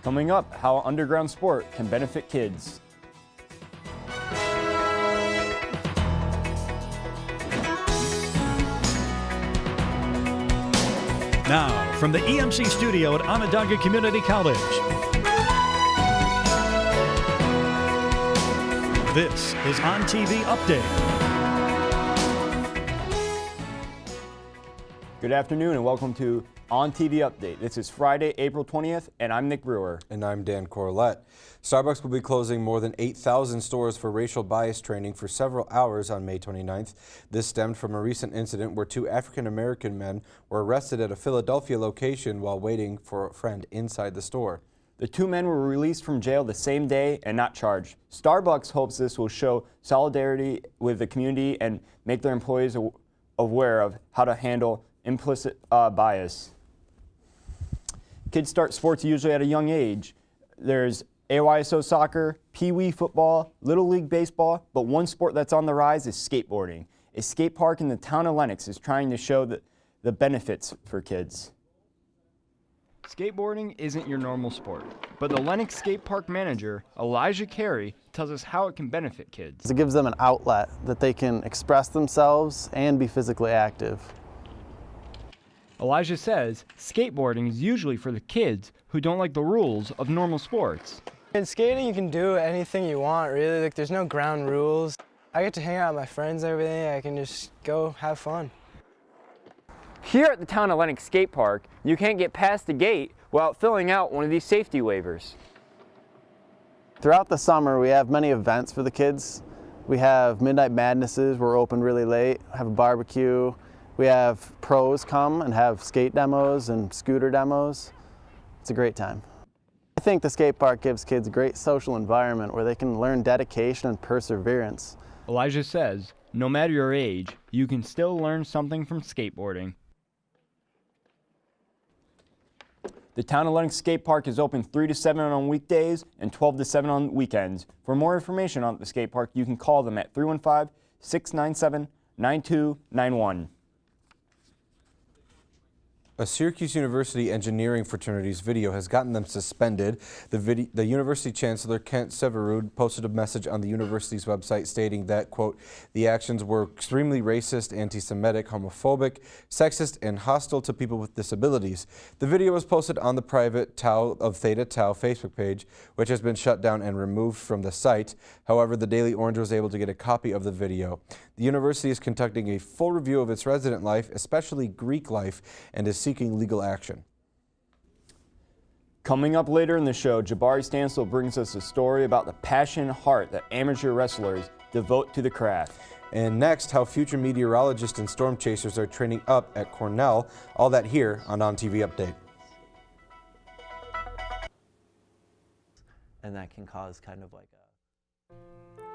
Coming up, how underground sport can benefit kids. Now, from the EMC studio at Onondaga Community College, this is OnTV Update. Good afternoon and welcome to OnTV Update. This is Friday, April 20th, and I'm Nick Brewer. And I'm Dan Corlett. Starbucks will be closing more than 8,000 stores for racial bias training for several hours on May 29th. This stemmed from a recent incident where two African-American men were arrested at a Philadelphia location while waiting for a friend inside the store. The two men were released from jail the same day and not charged. Starbucks hopes this will show solidarity with the community and make their employees aware of how to handle implicit bias. Kids start sports usually at a young age. There's AYSO soccer, Pee Wee football, Little League baseball, but one sport that's on the rise is skateboarding. A skate park in the town of Lenox is trying to show the benefits for kids. Skateboarding isn't your normal sport, but the Lenox skate park manager, Elijah Carey, tells us how it can benefit kids. It gives them an outlet that they can express themselves and be physically active. Elijah says skateboarding is usually for the kids who don't like the rules of normal sports. In skating, you can do anything you want, really. Like, there's no ground rules. I get to hang out with my friends and everything. I can just go have fun. Here at the town of Lenox skate park, you can't get past the gate without filling out one of these safety waivers. Throughout the summer, we have many events for the kids. We have Midnight Madnesses, we're open really late, have a barbecue. We have pros come and have skate demos and scooter demos. It's a great time. I think the skate park gives kids a great social environment where they can learn dedication and perseverance. Elijah says, no matter your age, you can still learn something from skateboarding. The town of Lenox skate park is open 3 to 7 on weekdays and 12 to 7 on weekends. For more information on the skate park, you can call them at 315-697-9291. A Syracuse University engineering fraternity's video has gotten them suspended. The university chancellor, Kent Severud, posted a message on the university's website stating that, quote, the actions were extremely racist, anti-Semitic, homophobic, sexist, and hostile to people with disabilities. The video was posted on the private Tau of Theta Tau Facebook page, which has been shut down and removed from the site. However, the Daily Orange was able to get a copy of the video. The university is conducting a full review of its resident life, especially Greek life, and is seeking legal action. Coming up later in the show, Jabari Stansel brings us a story about the passion and heart that amateur wrestlers devote to the craft. And next, how future meteorologists and storm chasers are training up at Cornell. All that here on OnTV Update. And that can cause kind of like a...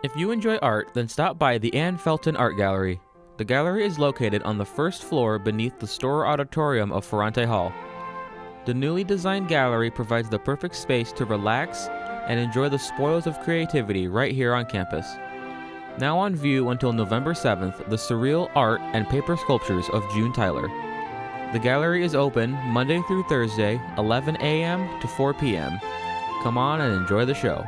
If you enjoy art, then stop by the Ann Felton Art Gallery. The gallery is located on the first floor beneath the Storer Auditorium of Ferrante Hall. The newly designed gallery provides the perfect space to relax and enjoy the spoils of creativity right here on campus. Now on view until November 7th, the surreal art and paper sculptures of June Tyler. The gallery is open Monday through Thursday, 11 a.m. to 4 p.m. Come on and enjoy the show.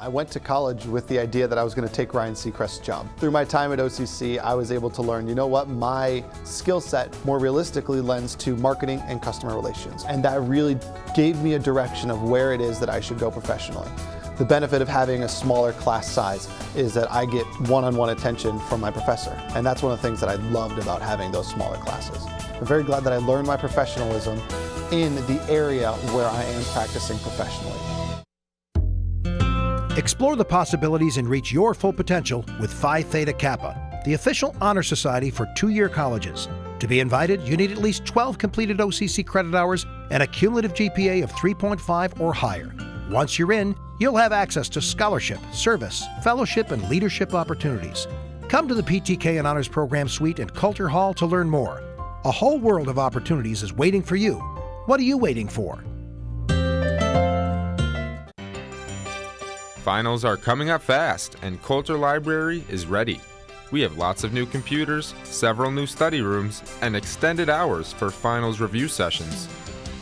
I went to college with the idea that I was going to take Ryan Seacrest's job. Through my time at OCC, I was able to learn, you know what, my skill set more realistically lends to marketing and customer relations. And that really gave me a direction of where it is that I should go professionally. The benefit of having a smaller class size is that I get one-on-one attention from my professor. And that's one of the things that I loved about having those smaller classes. I'm very glad that I learned my professionalism in the area where I am practicing professionally. Explore the possibilities and reach your full potential with Phi Theta Kappa, the official honor society for two-year colleges. To be invited, you need at least 12 completed OCC credit hours and a cumulative GPA of 3.5 or higher. Once you're in, you'll have access to scholarship, service, fellowship, and leadership opportunities. Come to the PTK and Honors Program Suite at Coulter Hall to learn more. A whole world of opportunities is waiting for you. What are you waiting for? Finals are coming up fast, and Coulter Library is ready. We have lots of new computers, several new study rooms, and extended hours for finals review sessions.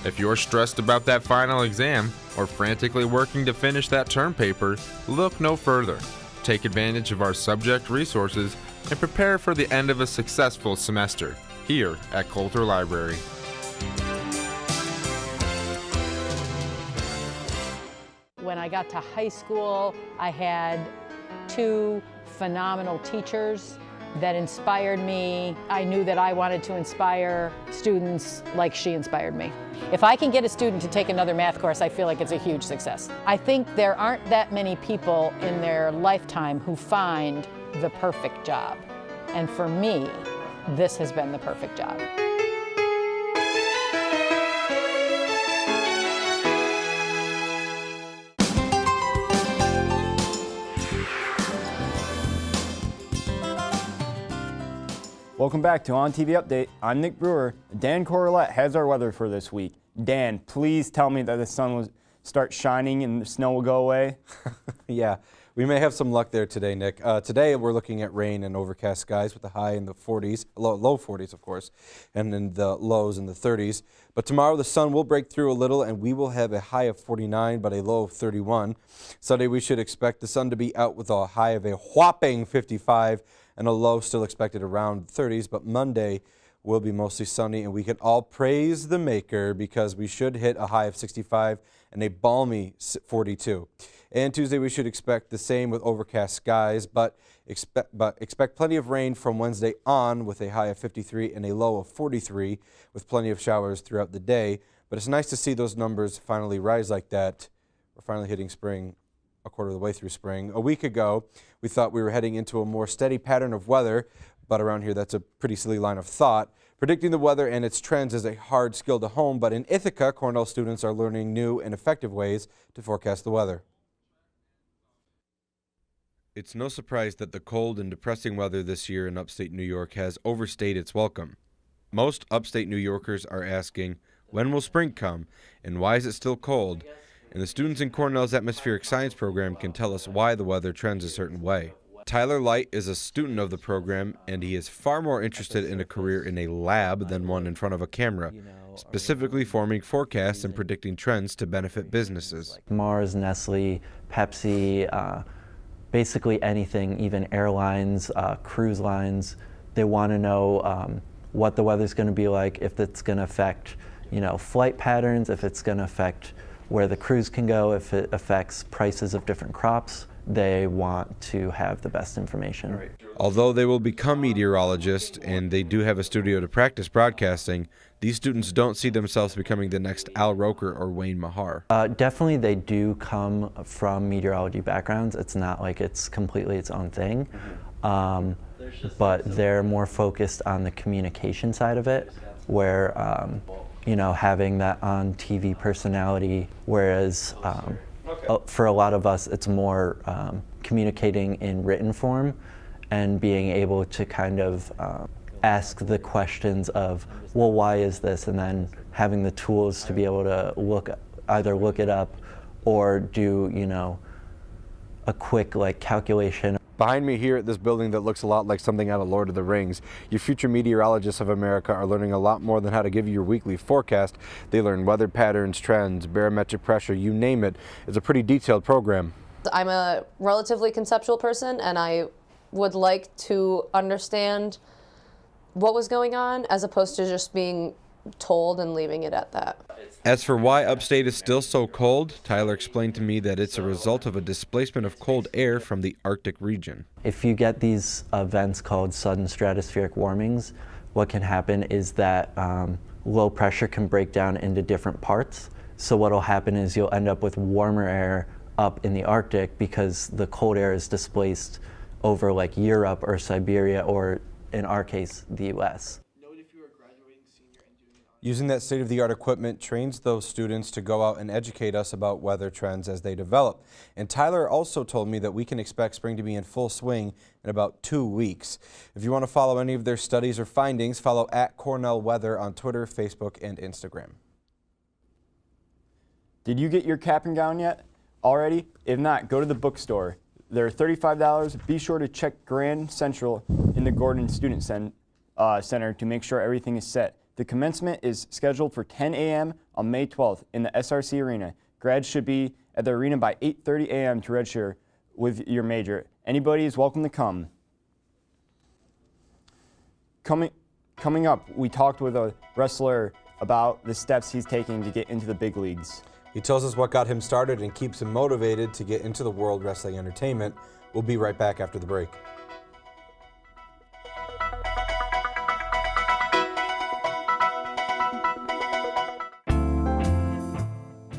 If you're stressed about that final exam or frantically working to finish that term paper, look no further. Take advantage of our subject resources and prepare for the end of a successful semester here at Coulter Library. When I got to high school, I had two phenomenal teachers that inspired me. I knew that I wanted to inspire students like she inspired me. If I can get a student to take another math course, I feel like it's a huge success. I think there aren't that many people in their lifetime who find the perfect job. And for me, this has been the perfect job. Welcome back to On-TV Update. I'm Nick Brewer. Dan Corlett has our weather for this week. Dan, please tell me that the sun will start shining and the snow will go away. Yeah, we may have some luck there today, Nick. Today we're looking at rain and overcast skies with a high in the 40s, low 40s of course, and in the lows in the 30s. But tomorrow the sun will break through a little and we will have a high of 49 but a low of 31. Sunday we should expect the sun to be out with a high of a whopping 55 and a low still expected around 30s, but Monday will be mostly sunny and we can all praise the maker because we should hit a high of 65 and a balmy 42. And Tuesday we should expect the same with overcast skies, but expect plenty of rain from Wednesday on with a high of 53 and a low of 43 with plenty of showers throughout the day. But it's nice to see those numbers finally rise like that. We're finally hitting spring, a quarter of the way through spring. A week ago, we thought we were heading into a more steady pattern of weather, but around here that's a pretty silly line of thought. Predicting the weather and its trends is a hard skill to hone, but in Ithaca, Cornell students are learning new and effective ways to forecast the weather. It's no surprise that the cold and depressing weather this year in upstate New York has overstayed its welcome. Most upstate New Yorkers are asking, when will spring come, and why is it still cold? And the students in Cornell's atmospheric science program can tell us why the weather trends a certain way. Tyler Light is a student of the program, and he is far more interested in a career in a lab than one in front of a camera, specifically forming forecasts and predicting trends to benefit businesses. Mars, Nestle, Pepsi, basically anything, even airlines, cruise lines, they want to know what the weather's going to be like, if it's going to affect, flight patterns, if it's going to affect where the cruise can go, if it affects prices of different crops. They want to have the best information. Although they will become meteorologists and they do have a studio to practice broadcasting, these students don't see themselves becoming the next Al Roker or Wayne Mahar. Definitely they do come from meteorology backgrounds. It's not like it's completely its own thing, but they're more focused on the communication side of it, where having that on TV personality, whereas for a lot of us, it's more communicating in written form and being able to kind of ask the questions of, well, why is this? And then having the tools to be able to either look it up or do, a quick calculation. Behind me here at this building that looks a lot like something out of Lord of the Rings, your future meteorologists of America are learning a lot more than how to give you your weekly forecast. They learn weather patterns, trends, barometric pressure, you name it. It's a pretty detailed program. I'm a relatively conceptual person, and I would like to understand what was going on as opposed to just being told and leaving it at that. As for why upstate is still so cold, Tyler explained to me that it's a result of a displacement of cold air from the Arctic region. If you get these events called sudden stratospheric warmings, what can happen is that low pressure can break down into different parts. So what will happen is you'll end up with warmer air up in the Arctic because the cold air is displaced over Europe or Siberia, or in our case, the US. Using that state-of-the-art equipment trains those students to go out and educate us about weather trends as they develop. And Tyler also told me that we can expect spring to be in full swing in about 2 weeks. If you want to follow any of their studies or findings, follow @CornellWeather on Twitter, Facebook, and Instagram. Did you get your cap and gown yet? Already? If not, go to the bookstore. They're $35. Be sure to check Grand Central in the Gordon Student Center to make sure everything is set. The commencement is scheduled for 10 a.m. on May 12th in the SRC Arena. Grads should be at the arena by 8:30 a.m. to register with your major. Anybody is welcome to come. Coming up, we talked with a wrestler about the steps he's taking to get into the big leagues. He tells us what got him started and keeps him motivated to get into the world wrestling entertainment. We'll be right back after the break.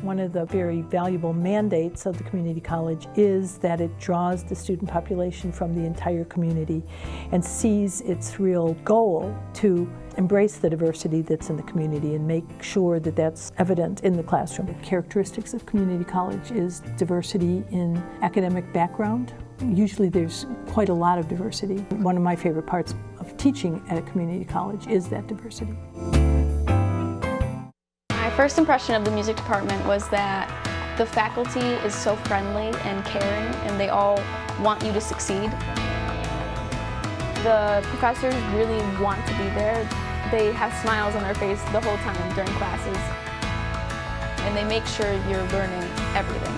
One of the very valuable mandates of the community college is that it draws the student population from the entire community and sees its real goal to embrace the diversity that's in the community and make sure that that's evident in the classroom. The characteristics of community college is diversity in academic background. Usually there's quite a lot of diversity. One of my favorite parts of teaching at a community college is that diversity. My first impression of the music department was that the faculty is so friendly and caring, and they all want you to succeed. The professors really want to be there. They have smiles on their face the whole time during classes, and they make sure you're learning everything.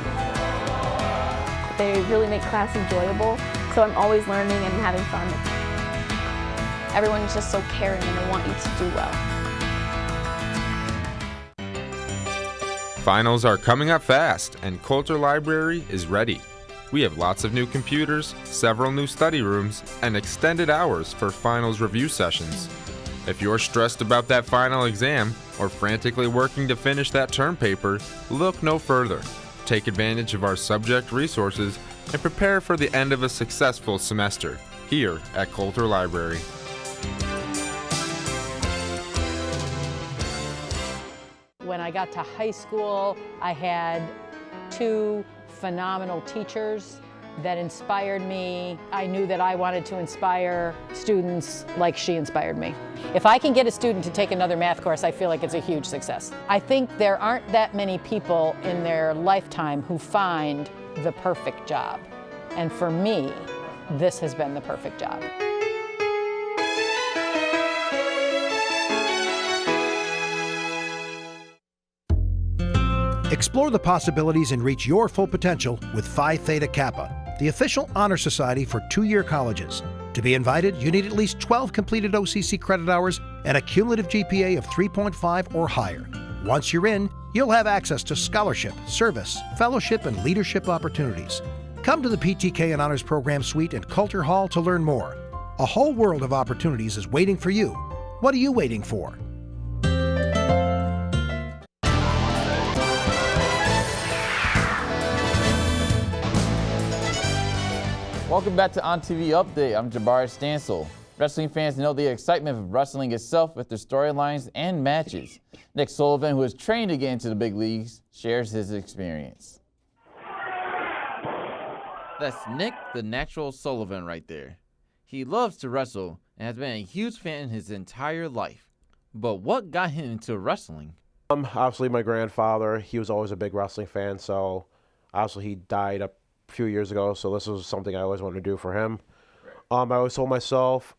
They really make class enjoyable, so I'm always learning and having fun. Everyone's just so caring and they want you to do well. Finals are coming up fast, and Coulter Library is ready. We have lots of new computers, several new study rooms, and extended hours for finals review sessions. If you're stressed about that final exam or frantically working to finish that term paper, look no further. Take advantage of our subject resources and prepare for the end of a successful semester here at Coulter Library. When I got to high school, I had two phenomenal teachers that inspired me. I knew that I wanted to inspire students like she inspired me. If I can get a student to take another math course, I feel like it's a huge success. I think there aren't that many people in their lifetime who find the perfect job. And for me, this has been the perfect job. Explore the possibilities and reach your full potential with Phi Theta Kappa, the official honor society for two-year colleges. To be invited, you need at least 12 completed OCC credit hours and a cumulative GPA of 3.5 or higher. Once you're in, you'll have access to scholarship, service, fellowship, and leadership opportunities. Come to the PTK and Honors Program Suite at Coulter Hall to learn more. A whole world of opportunities is waiting for you. What are you waiting for? Welcome back to Ontv Update. I'm Jabari Stansel. Wrestling fans know the excitement of wrestling itself with their storylines and matches. Nick Sullivan, who is trained to get into the big leagues, shares his experience. That's Nick the Natural Sullivan right there. He loves to wrestle and has been a huge fan his entire life. But what got him into wrestling? Obviously my grandfather, he was always a big wrestling fan, so obviously he died a few years ago, so this was something I always wanted to do for him. I always told myself,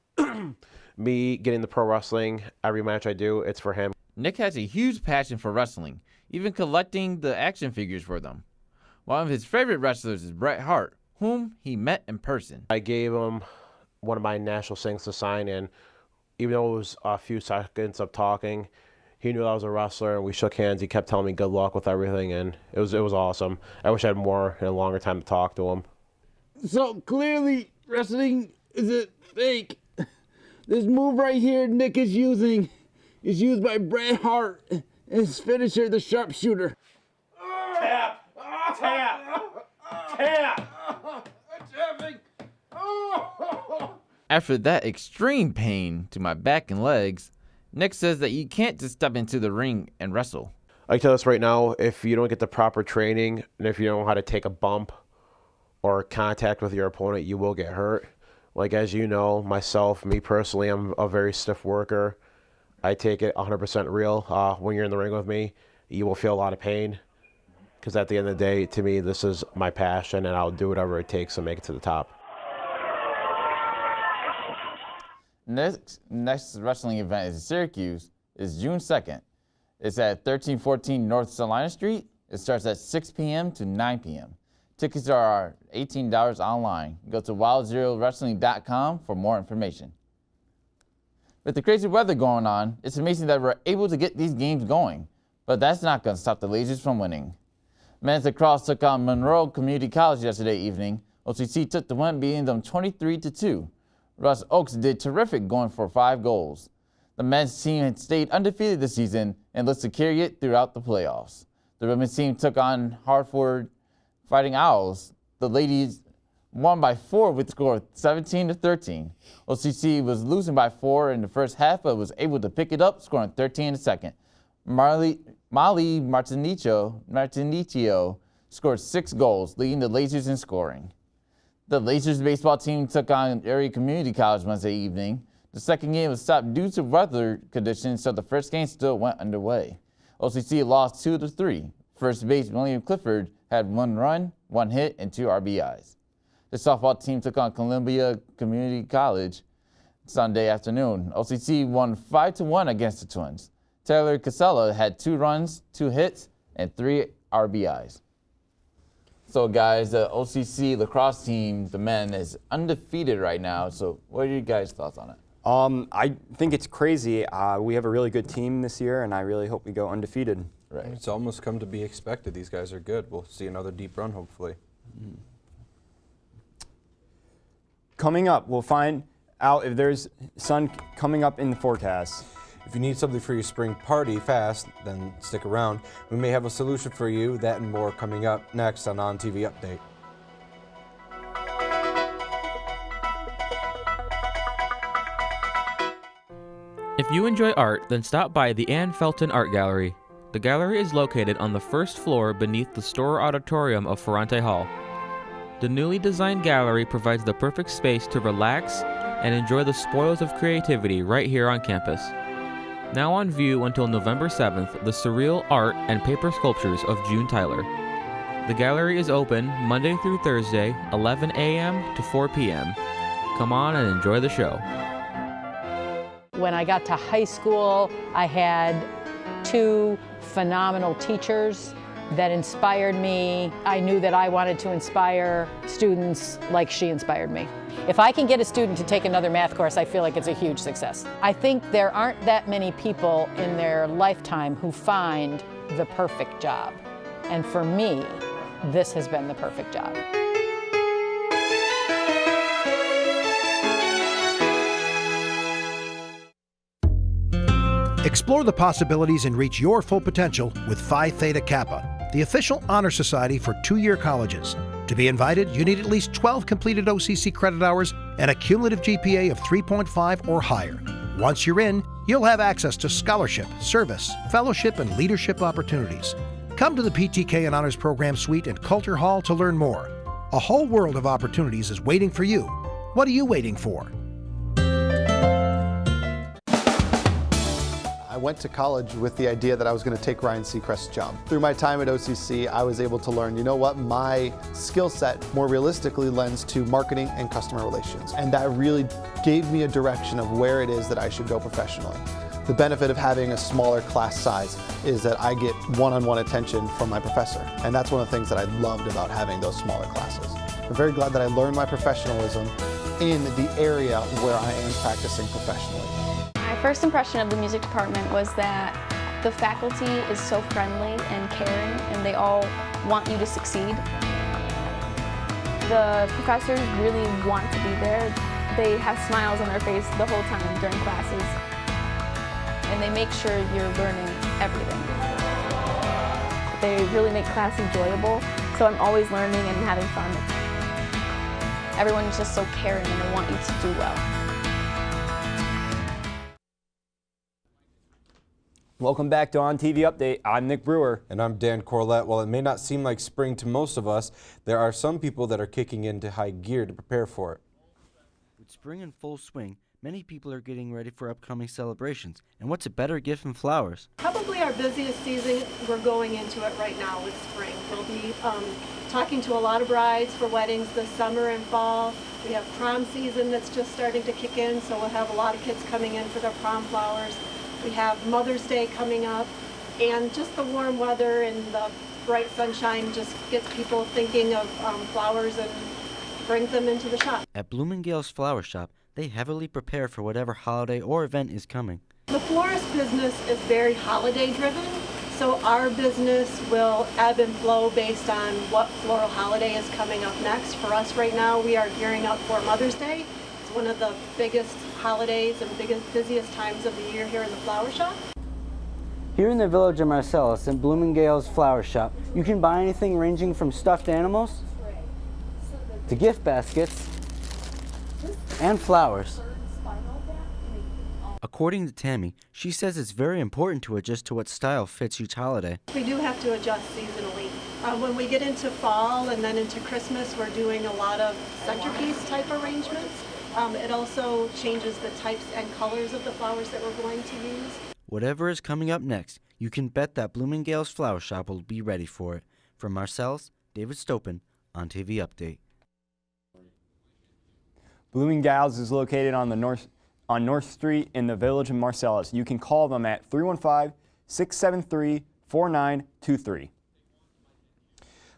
me getting the pro wrestling, every match I do, it's for him. Nick has a huge passion for wrestling, even collecting the action figures for them. One of his favorite wrestlers is Bret Hart, whom he met in person. I gave him one of my national things to sign, and even though it was a few seconds of talking, he knew I was a wrestler, and we shook hands. He kept telling me good luck with everything, and it was awesome. I wish I had more and a longer time to talk to him. So clearly, wrestling is a fake. This move right here Nick is using is used by Bret Hart, his finisher, the sharpshooter. Tap! Tap! Tap! After that extreme pain to my back and legs, Nick says that you can't just step into the ring and wrestle. I can tell us right now, if you don't get the proper training and if you don't know how to take a bump or contact with your opponent, you will get hurt. Like, as you know, me personally, I'm a very stiff worker. I take it 100% real. When you're in the ring with me, you will feel a lot of pain. Because at the end of the day, to me, this is my passion, and I'll do whatever it takes to make it to the top. Next wrestling event is in Syracuse is June 2nd. It's at 1314 North Salina Street. It starts at 6 p.m. to 9 p.m. Tickets are $18 online. Go to WildZeroWrestling.com for more information. With the crazy weather going on, it's amazing that we're able to get these games going. But that's not going to stop the Lasers from winning. Men's lacrosse took on Monroe Community College yesterday evening. OCC took the win, beating them 23-2. Russ Oaks did terrific, going for 5 goals. The men's team had stayed undefeated this season and looks to carry it throughout the playoffs. The women's team took on Hartford Fighting Owls. The ladies won by 4 with the score of 17-13. OCC was losing by 4 in the first half, but was able to pick it up, scoring 13 in the second. Molly Martinicio scored 6 goals, leading the Lasers in scoring. The Lasers baseball team took on Area Community College Wednesday evening. The second game was stopped due to weather conditions, so the first game still went underway. OCC lost 2-3. First base William Clifford had 1 run, 1 hit, and 2 RBIs. The softball team took on Columbia Community College Sunday afternoon. OCC won 5-1 against the Twins. Taylor Casella had 2 runs, 2 hits, and 3 RBIs. So guys, the OCC lacrosse team, the men, is undefeated right now. So what are your guys' thoughts on it? I think it's crazy. We have a really good team this year, and I really hope we go undefeated. Right. It's almost come to be expected. These guys are good. We'll see another deep run, hopefully. Coming up, we'll find out if there's sun coming up in the forecast. If you need something for your spring party fast, then stick around. We may have a solution for you. That and more coming up next on OnTV Update. If you enjoy art, then stop by the Ann Felton Art Gallery. The gallery is located on the first floor beneath the Storer Auditorium of Ferrante Hall. The newly designed gallery provides the perfect space to relax and enjoy the spoils of creativity right here on campus. Now on view until November 7th, the surreal art and paper sculptures of June Tyler. The gallery is open Monday through Thursday, 11 a.m. to 4 p.m. Come on and enjoy the show. When I got to high school, I had 2 phenomenal teachers that inspired me. I knew that I wanted to inspire students like she inspired me. If I can get a student to take another math course, I feel like it's a huge success. I think there aren't that many people in their lifetime who find the perfect job. And for me, this has been the perfect job. Explore the possibilities and reach your full potential with Phi Theta Kappa, the official honor society for 2-year colleges. To be invited, you need at least 12 completed OCC credit hours and a cumulative GPA of 3.5 or higher. Once you're in, you'll have access to scholarship, service, fellowship, and leadership opportunities. Come to the PTK and Honors Program Suite in Coulter Hall to learn more. A whole world of opportunities is waiting for you. What are you waiting for? I went to college with the idea that I was going to take Ryan Seacrest's job. Through my time at OCC, I was able to learn, you know what, my skill set more realistically lends to marketing and customer relations. And that really gave me a direction of where it is that I should go professionally. The benefit of having a smaller class size is that I get one-on-one attention from my professor. And that's one of the things that I loved about having those smaller classes. I'm very glad that I learned my professionalism in the area where I am practicing professionally. My first impression of the music department was that the faculty is so friendly and caring, and they all want you to succeed. The professors really want to be there. They have smiles on their face the whole time during classes, and they make sure you're learning everything. They really make class enjoyable, so I'm always learning and having fun. Everyone's just so caring and they want you to do well. Welcome back to OnTV Update. I'm Nick Brewer. And I'm Dan Corlett. While it may not seem like spring to most of us, there are some people that are kicking into high gear to prepare for it. With spring in full swing, many people are getting ready for upcoming celebrations. And what's a better gift than flowers? Probably our busiest season. We're going into it right now with spring. We'll be talking to a lot of brides for weddings this summer and fall. We have prom season that's just starting to kick in, so we'll have a lot of kids coming in for their prom flowers. We have Mother's Day coming up, and just the warm weather and the bright sunshine just gets people thinking of flowers and brings them into the shop. At Bloomingdale's Flower Shop, they heavily prepare for whatever holiday or event is coming. The florist business is very holiday driven, so our business will ebb and flow based on what floral holiday is coming up next. For us right now, we are gearing up for Mother's Day. It's one of the biggest holidays and busiest times of the year here in the flower shop. Here in the village of Marcellus at Bloomingdale's Flower Shop, you can buy anything ranging from stuffed animals to gift baskets and flowers. According to Tammy, she says it's very important to adjust to what style fits each holiday. We do have to adjust seasonally. When we get into fall and then into Christmas, we're doing a lot of centerpiece type arrangements. It also changes the types and colors of the flowers that we're going to use. Whatever is coming up next, you can bet that Bloomingdale's Flower Shop will be ready for it. From Marcellus, David Stopin, OnTV Update. Bloomingdale's is located on North Street in the village of Marcellus. You can call them at 315-673-4923.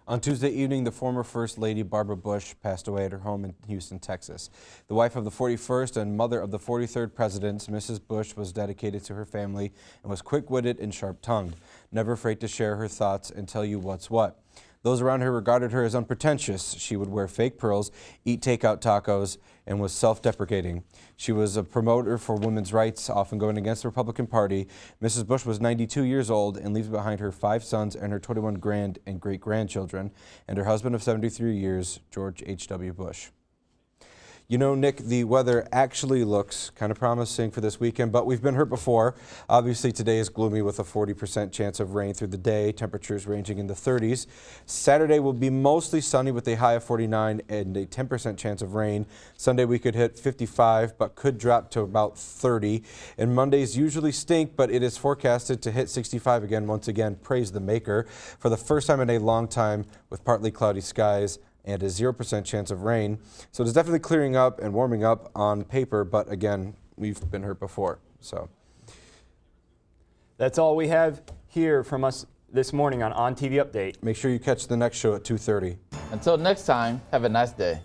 On Tuesday evening, the former First Lady Barbara Bush passed away at her home in Houston, Texas. The wife of the 41st and mother of the 43rd president, Mrs. Bush was dedicated to her family and was quick-witted and sharp-tongued, never afraid to share her thoughts and tell you what's what. Those around her regarded her as unpretentious. She would wear fake pearls, eat takeout tacos, and was self-deprecating. She was a promoter for women's rights, often going against the Republican Party. Mrs. Bush was 92 years old and leaves behind her 5 sons and her 21 grand and great-grandchildren, and her husband of 73 years, George H.W. Bush. You know, Nick, the weather actually looks kind of promising for this weekend, but we've been hurt before. Obviously, today is gloomy with a 40% chance of rain through the day, temperatures ranging in the 30s. Saturday will be mostly sunny with a high of 49 and a 10% chance of rain. Sunday, we could hit 55, but could drop to about 30. And Mondays usually stink, but it is forecasted to hit 65 again. Once again, praise the maker. For the first time in a long time, with partly cloudy skies and a 0% chance of rain. So it's definitely clearing up and warming up on paper, but again, we've been hurt before. So that's all we have here from us this morning on OnTV Update. Make sure you catch the next show at 2:30. Until next time, have a nice day.